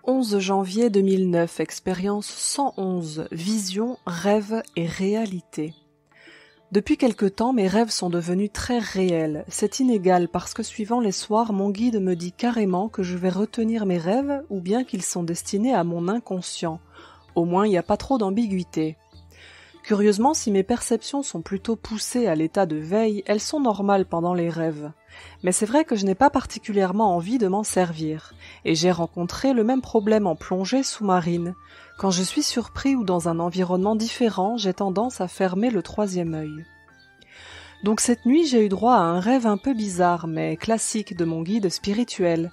11 janvier 2009, expérience 111, vision, rêve et réalité. Depuis quelque temps, mes rêves sont devenus très réels. C'est inégal parce que suivant les soirs, mon guide me dit carrément que je vais retenir mes rêves ou bien qu'ils sont destinés à mon inconscient. Au moins, il n'y a pas trop d'ambiguïté. Curieusement, si mes perceptions sont plutôt poussées à l'état de veille, elles sont normales pendant les rêves. Mais c'est vrai que je n'ai pas particulièrement envie de m'en servir, et j'ai rencontré le même problème en plongée sous-marine. Quand je suis surpris ou dans un environnement différent, j'ai tendance à fermer le troisième œil. Donc cette nuit, j'ai eu droit à un rêve un peu bizarre, mais classique de mon guide spirituel.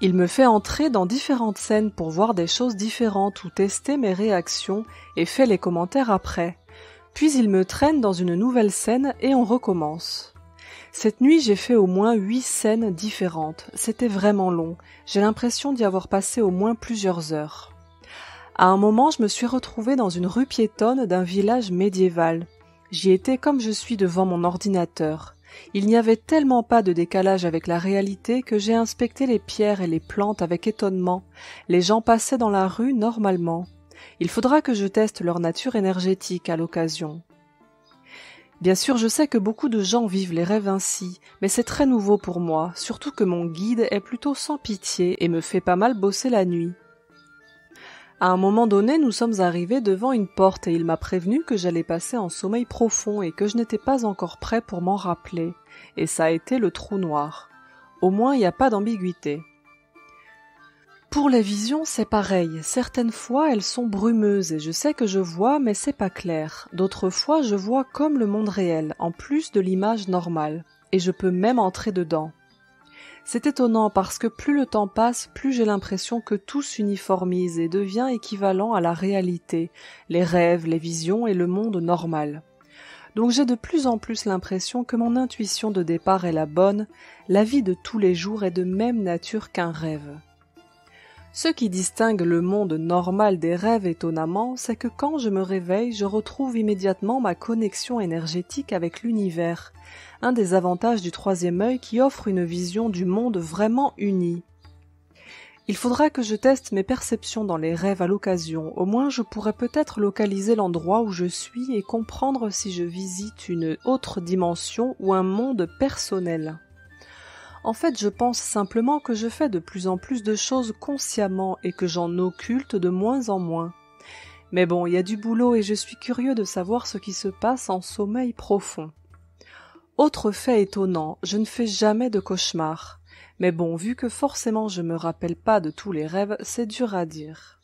Il me fait entrer dans différentes scènes pour voir des choses différentes ou tester mes réactions et fait les commentaires après. Puis il me traîne dans une nouvelle scène et on recommence. Cette nuit, j'ai fait au moins 8 scènes différentes. C'était vraiment long. J'ai l'impression d'y avoir passé au moins plusieurs heures. À un moment, je me suis retrouvée dans une rue piétonne d'un village médiéval. J'y étais comme je suis devant mon ordinateur. Il n'y avait tellement pas de décalage avec la réalité que j'ai inspecté les pierres et les plantes avec étonnement. Les gens passaient dans la rue normalement. Il faudra que je teste leur nature énergétique à l'occasion. Bien sûr, je sais que beaucoup de gens vivent les rêves ainsi, mais c'est très nouveau pour moi, surtout que mon guide est plutôt sans pitié et me fait pas mal bosser la nuit. À un moment donné, nous sommes arrivés devant une porte et il m'a prévenu que j'allais passer en sommeil profond et que je n'étais pas encore prêt pour m'en rappeler. Et ça a été le trou noir. Au moins, il n'y a pas d'ambiguïté. Pour les visions, c'est pareil. Certaines fois, elles sont brumeuses et je sais que je vois, mais c'est pas clair. D'autres fois, je vois comme le monde réel, en plus de l'image normale. Et je peux même entrer dedans. C'est étonnant parce que plus le temps passe, plus j'ai l'impression que tout s'uniformise et devient équivalent à la réalité, les rêves, les visions et le monde normal. Donc j'ai de plus en plus l'impression que mon intuition de départ est la bonne, la vie de tous les jours est de même nature qu'un rêve. Ce qui distingue le monde normal des rêves étonnamment, c'est que quand je me réveille, je retrouve immédiatement ma connexion énergétique avec l'univers, un des avantages du troisième œil qui offre une vision du monde vraiment unie. Il faudra que je teste mes perceptions dans les rêves à l'occasion, au moins je pourrais peut-être localiser l'endroit où je suis et comprendre si je visite une autre dimension ou un monde personnel. En fait, je pense simplement que je fais de plus en plus de choses consciemment et que j'en occulte de moins en moins. Mais bon, il y a du boulot et je suis curieux de savoir ce qui se passe en sommeil profond. Autre fait étonnant, je ne fais jamais de cauchemars. Mais bon, vu que forcément je me rappelle pas de tous les rêves, c'est dur à dire.